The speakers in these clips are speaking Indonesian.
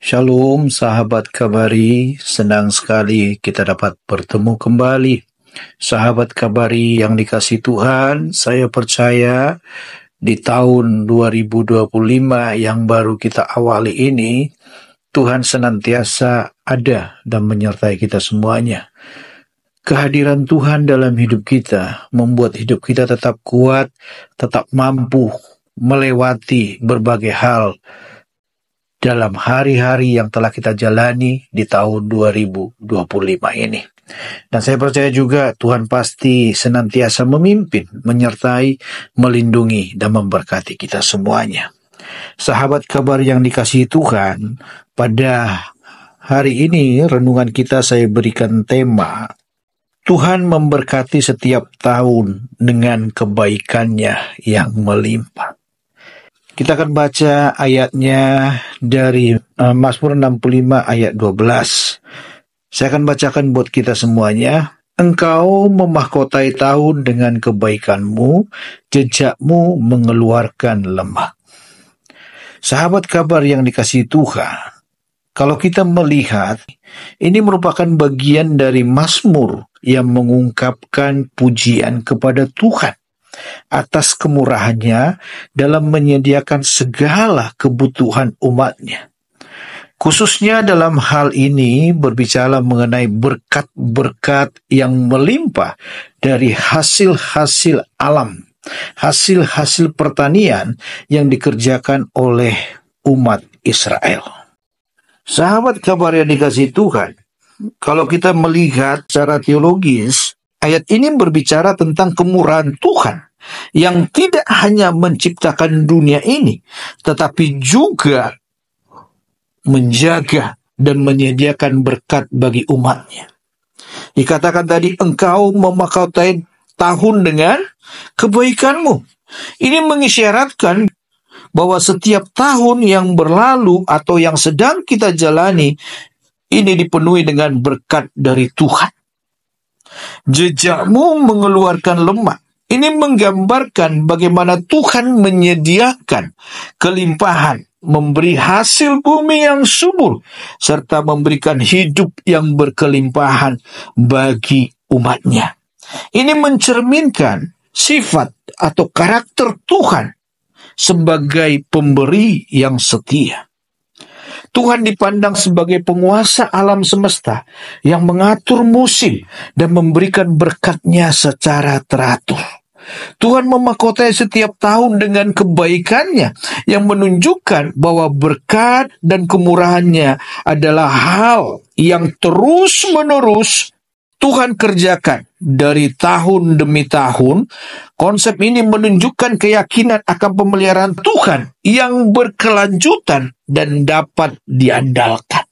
Shalom sahabat Kabari, senang sekali kita dapat bertemu kembali. Sahabat Kabari yang dikasihi Tuhan, saya percaya di tahun 2025 yang baru kita awali ini, Tuhan senantiasa ada dan menyertai kita semuanya. Kehadiran Tuhan dalam hidup kita membuat hidup kita tetap kuat, tetap mampu melewati berbagai hal dalam hari-hari yang telah kita jalani di tahun 2025 ini. Dan saya percaya juga Tuhan pasti senantiasa memimpin, menyertai, melindungi, dan memberkati kita semuanya. Sahabat kabar yang dikasihi Tuhan, pada hari ini renungan kita saya berikan tema, Tuhan memberkati setiap tahun dengan kebaikannya yang melimpah. Kita akan baca ayatnya dari Mazmur 65 ayat 12. Saya akan bacakan buat kita semuanya. Engkau memahkotai tahun dengan kebaikanmu, jejakmu mengeluarkan lemak. Sahabat kabar yang dikasihi Tuhan, kalau kita melihat, ini merupakan bagian dari Mazmur yang mengungkapkan pujian kepada Tuhan atas kemurahannya dalam menyediakan segala kebutuhan umatnya. Khususnya dalam hal ini berbicara mengenai berkat-berkat yang melimpah dari hasil-hasil alam, hasil-hasil pertanian yang dikerjakan oleh umat Israel. Sahabat kabar yang dikasihi Tuhan, kalau kita melihat secara teologis, ayat ini berbicara tentang kemurahan Tuhan yang tidak hanya menciptakan dunia ini, tetapi juga menjaga dan menyediakan berkat bagi umatnya. Dikatakan tadi, engkau memahkotai tahun dengan kebaikanmu. Ini mengisyaratkan bahwa setiap tahun yang berlalu atau yang sedang kita jalani, ini dipenuhi dengan berkat dari Tuhan. Jejakmu mengeluarkan lemak. Ini menggambarkan bagaimana Tuhan menyediakan kelimpahan, memberi hasil bumi yang subur, serta memberikan hidup yang berkelimpahan bagi umatnya. Ini mencerminkan sifat atau karakter Tuhan sebagai pemberi yang setia. Tuhan dipandang sebagai penguasa alam semesta yang mengatur musim dan memberikan berkat-Nya secara teratur. Tuhan memahkotai setiap tahun dengan kebaikan-Nya yang menunjukkan bahwa berkat dan kemurahan-Nya adalah hal yang terus-menerus Tuhan kerjakan dari tahun demi tahun. Konsep ini menunjukkan keyakinan akan pemeliharaan Tuhan yang berkelanjutan dan dapat diandalkan.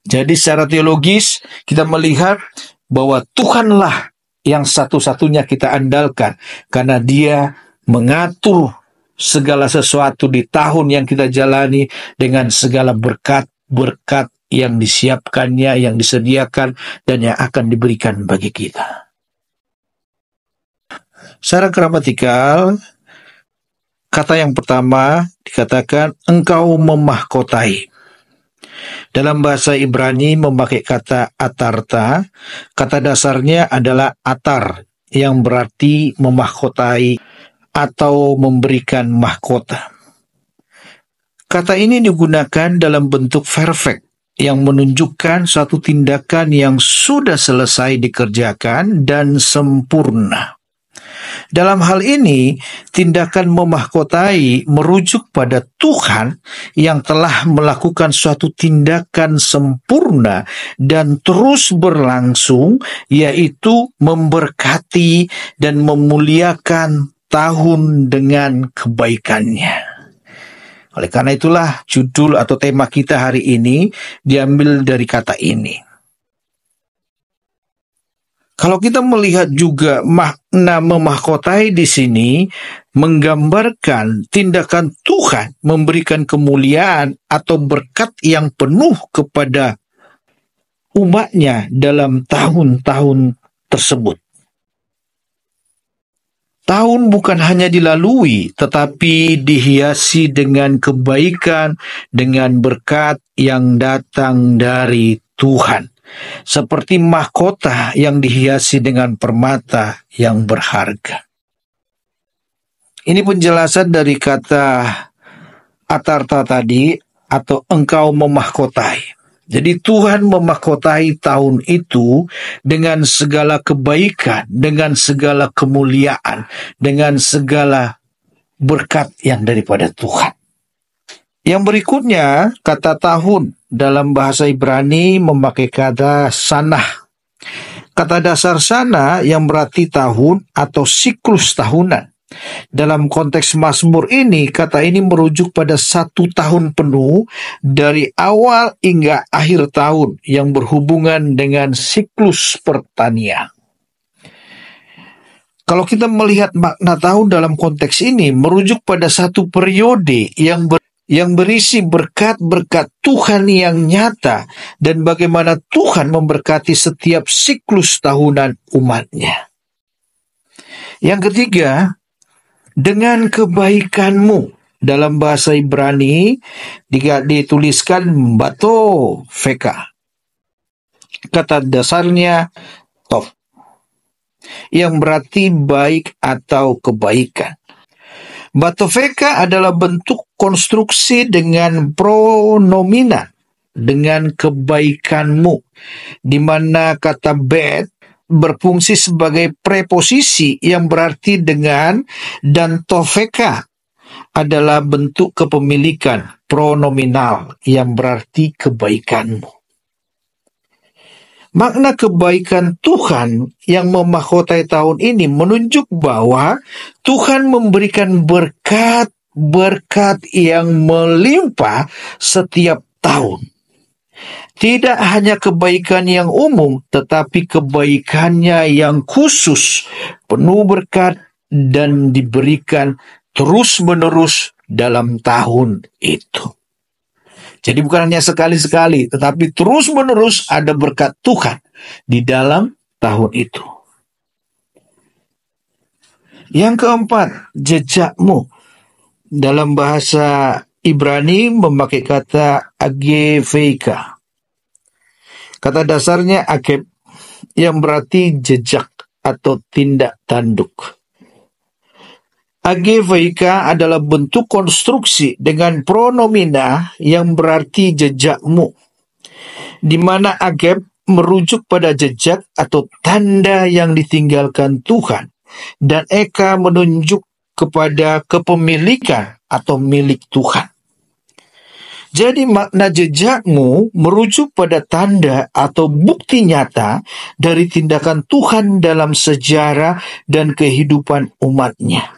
Jadi secara teologis kita melihat bahwa Tuhanlah yang satu-satunya kita andalkan, karena Dia mengatur segala sesuatu di tahun yang kita jalani dengan segala berkat-berkat yang disiapkannya, yang disediakan, dan yang akan diberikan bagi kita. Secara gramatikal, kata yang pertama dikatakan engkau memahkotai. Dalam bahasa Ibrani memakai kata atarta. Kata dasarnya adalah atar, yang berarti memahkotai atau memberikan mahkota. Kata ini digunakan dalam bentuk perfect, yang menunjukkan suatu tindakan yang sudah selesai dikerjakan dan sempurna. Dalam hal ini, tindakan memahkotai merujuk pada Tuhan yang telah melakukan suatu tindakan sempurna dan terus berlangsung, yaitu memberkati dan memuliakan tahun dengan kebaikannya. Oleh karena itulah judul atau tema kita hari ini diambil dari kata ini. Kalau kita melihat juga makna memahkotai di sini menggambarkan tindakan Tuhan memberikan kemuliaan atau berkat yang penuh kepada umatnya dalam tahun-tahun tersebut. Tahun bukan hanya dilalui, tetapi dihiasi dengan kebaikan, dengan berkat yang datang dari Tuhan. Seperti mahkota yang dihiasi dengan permata yang berharga. Ini penjelasan dari kata atarta tadi, atau engkau memahkotai. Jadi Tuhan memahkotai tahun itu dengan segala kebaikan, dengan segala kemuliaan, dengan segala berkat yang daripada Tuhan. Yang berikutnya, kata tahun dalam bahasa Ibrani memakai kata sanah. Kata dasar sana yang berarti tahun atau siklus tahunan. Dalam konteks Mazmur ini, kata ini merujuk pada 1 tahun penuh dari awal hingga akhir tahun yang berhubungan dengan siklus pertanian. Kalau kita melihat makna tahun dalam konteks ini, merujuk pada satu periode yang berisi berkat-berkat Tuhan yang nyata dan bagaimana Tuhan memberkati setiap siklus tahunan umatnya. Yang ketiga, dengan kebaikanmu. Dalam bahasa Ibrani dituliskan bato veka. Kata dasarnya tov, yang berarti baik atau kebaikan. Bato veka adalah bentuk konstruksi dengan pronomina, dengan kebaikanmu, di mana kata bet berfungsi sebagai preposisi yang berarti dengan, dan toveka adalah bentuk kepemilikan pronominal yang berarti kebaikanmu. Makna kebaikan Tuhan yang memahkotai tahun ini menunjuk bahwa Tuhan memberikan berkat-berkat yang melimpah setiap tahun. Tidak hanya kebaikan yang umum, tetapi kebaikannya yang khusus, penuh berkat, dan diberikan terus-menerus dalam tahun itu. Jadi bukan hanya sekali-sekali, tetapi terus-menerus ada berkat Tuhan di dalam tahun itu. Yang keempat, jejakmu. Dalam bahasa Ibrani memakai kata ageveika. Kata dasarnya akeb, yang berarti jejak atau tindak tanduk. Ageveika adalah bentuk konstruksi dengan pronomina yang berarti jejakmu, di mana ageb merujuk pada jejak atau tanda yang ditinggalkan Tuhan, dan eka menunjuk kepada kepemilikan atau milik Tuhan. Jadi makna jejakmu merujuk pada tanda atau bukti nyata dari tindakan Tuhan dalam sejarah dan kehidupan umatnya.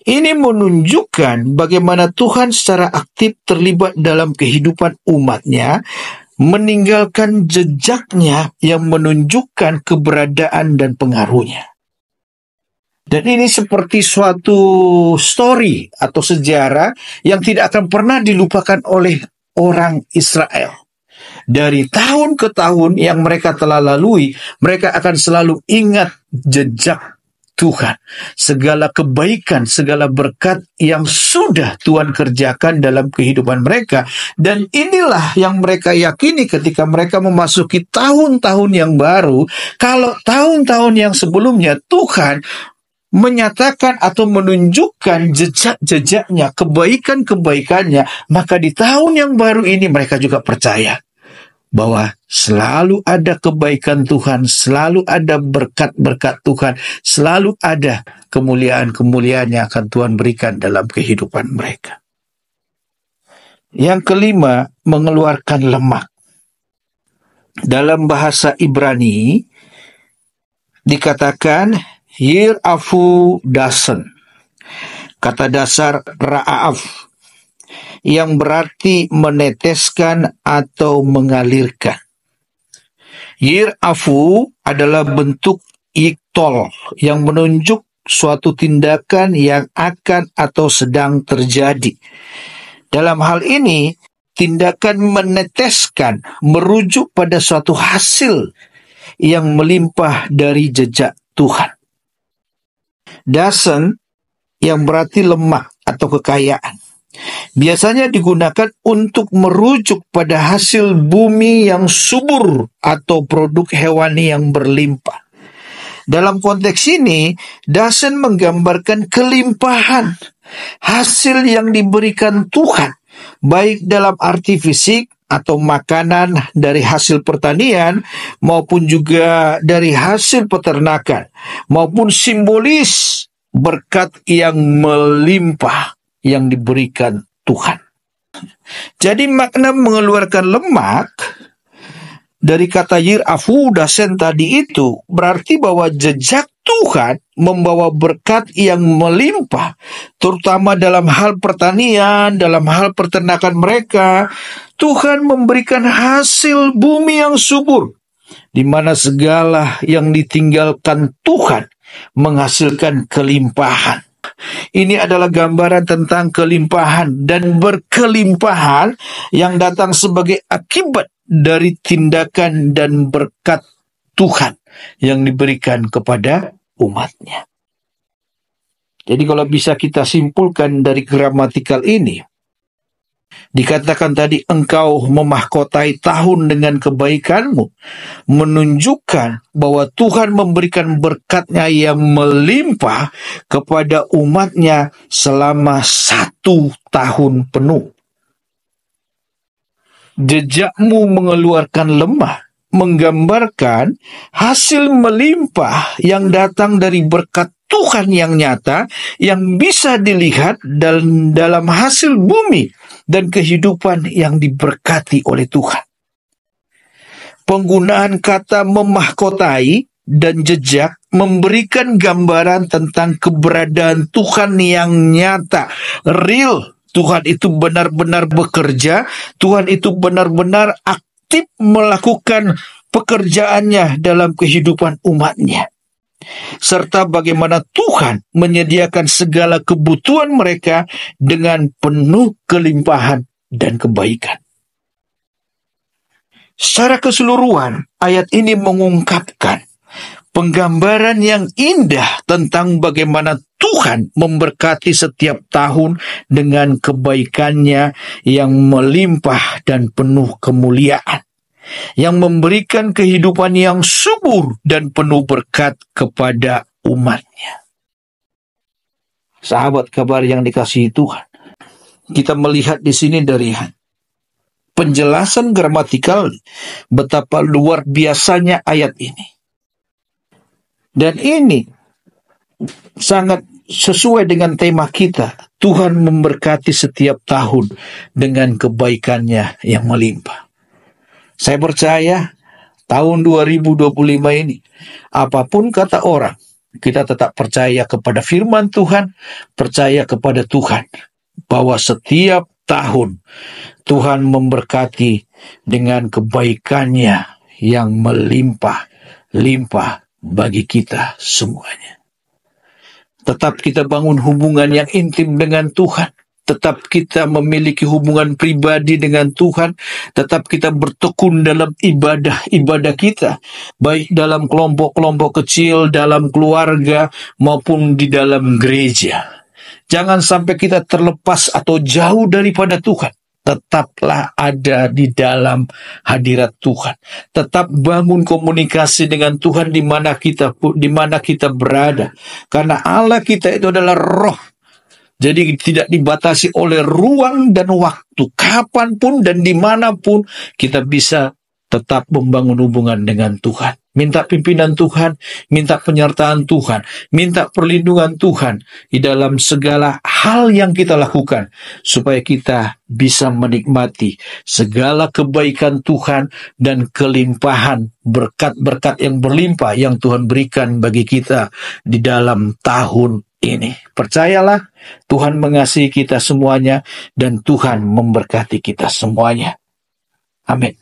Ini menunjukkan bagaimana Tuhan secara aktif terlibat dalam kehidupan umatnya, meninggalkan jejaknya yang menunjukkan keberadaan dan pengaruhnya. Dan ini seperti suatu story atau sejarah yang tidak akan pernah dilupakan oleh orang Israel. Dari tahun ke tahun yang mereka telah lalui, mereka akan selalu ingat jejak Tuhan. Segala kebaikan, segala berkat yang sudah Tuhan kerjakan dalam kehidupan mereka. Dan inilah yang mereka yakini ketika mereka memasuki tahun-tahun yang baru. Kalau tahun-tahun yang sebelumnya Tuhan menyatakan atau menunjukkan jejak-jejaknya, kebaikan-kebaikannya, maka di tahun yang baru ini mereka juga percaya bahwa selalu ada kebaikan Tuhan, selalu ada berkat-berkat Tuhan, selalu ada kemuliaan-kemuliaan yang akan Tuhan berikan dalam kehidupan mereka. Yang kelima, mengeluarkan lemak. Dalam bahasa Ibrani dikatakan Yirafu dasen, kata dasar ra'af, yang berarti meneteskan atau mengalirkan. Yirafu adalah bentuk iktol yang menunjuk suatu tindakan yang akan atau sedang terjadi. Dalam hal ini, tindakan meneteskan merujuk pada suatu hasil yang melimpah dari jejak Tuhan. Dasen yang berarti lemak atau kekayaan biasanya digunakan untuk merujuk pada hasil bumi yang subur atau produk hewani yang berlimpah. Dalam konteks ini, dasen menggambarkan kelimpahan hasil yang diberikan Tuhan, baik dalam arti fisik atau makanan dari hasil pertanian, maupun juga dari hasil peternakan, maupun simbolis berkat yang melimpah yang diberikan Tuhan. Jadi makna mengeluarkan lemak dari kata yirafu dasen tadi itu berarti bahwa jejak Tuhan membawa berkat yang melimpah, terutama dalam hal pertanian, dalam hal peternakan mereka. Tuhan memberikan hasil bumi yang subur, di mana segala yang ditinggalkan Tuhan menghasilkan kelimpahan. Ini adalah gambaran tentang kelimpahan dan berkelimpahan yang datang sebagai akibat dari tindakan dan berkat Tuhan yang diberikan kepada umatnya. Jadi kalau bisa kita simpulkan dari gramatikal ini, dikatakan tadi engkau memahkotai tahun dengan kebaikanmu, menunjukkan bahwa Tuhan memberikan berkatnya yang melimpah kepada umatnya selama 1 tahun penuh. Jejakmu mengeluarkan lemah menggambarkan hasil melimpah yang datang dari berkat Tuhan yang nyata, yang bisa dilihat dalam hasil bumi dan kehidupan yang diberkati oleh Tuhan. Penggunaan kata memahkotai dan jejak memberikan gambaran tentang keberadaan Tuhan yang nyata, real. Tuhan itu benar-benar bekerja, Tuhan itu benar-benar aktif melakukan pekerjaannya dalam kehidupan umatnya. Serta bagaimana Tuhan menyediakan segala kebutuhan mereka dengan penuh kelimpahan dan kebaikan. Secara keseluruhan, ayat ini mengungkapkan penggambaran yang indah tentang bagaimana Tuhan memberkati setiap tahun dengan kebaikannya yang melimpah dan penuh kemuliaan, yang memberikan kehidupan yang subur dan penuh berkat kepada umatnya. Sahabat kabar yang dikasihi Tuhan, kita melihat di sini dari penjelasan gramatikal betapa luar biasanya ayat ini. Dan ini sangat sesuai dengan tema kita. Tuhan memberkati setiap tahun dengan kebaikannya yang melimpah. Saya percaya tahun 2025 ini, apapun kata orang, kita tetap percaya kepada firman Tuhan, percaya kepada Tuhan, bahwa setiap tahun Tuhan memberkati dengan kebaikannya yang melimpah-limpah bagi kita semuanya. Tetap kita bangun hubungan yang intim dengan Tuhan. Tetap kita memiliki hubungan pribadi dengan Tuhan. Tetap kita bertekun dalam ibadah kita. Baik dalam kelompok-kelompok kecil, dalam keluarga, maupun di dalam gereja. Jangan sampai kita terlepas atau jauh daripada Tuhan. Tetaplah ada di dalam hadirat Tuhan. Tetap bangun komunikasi dengan Tuhan di mana kita berada. Karena Allah kita itu adalah roh. Jadi tidak dibatasi oleh ruang dan waktu. Kapanpun dan dimanapun kita bisa tetap membangun hubungan dengan Tuhan. Minta pimpinan Tuhan, minta penyertaan Tuhan, minta perlindungan Tuhan di dalam segala hal yang kita lakukan, supaya kita bisa menikmati segala kebaikan Tuhan dan kelimpahan berkat-berkat yang berlimpah yang Tuhan berikan bagi kita di dalam tahun ini. Percayalah, Tuhan mengasihi kita semuanya dan Tuhan memberkati kita semuanya. Amin.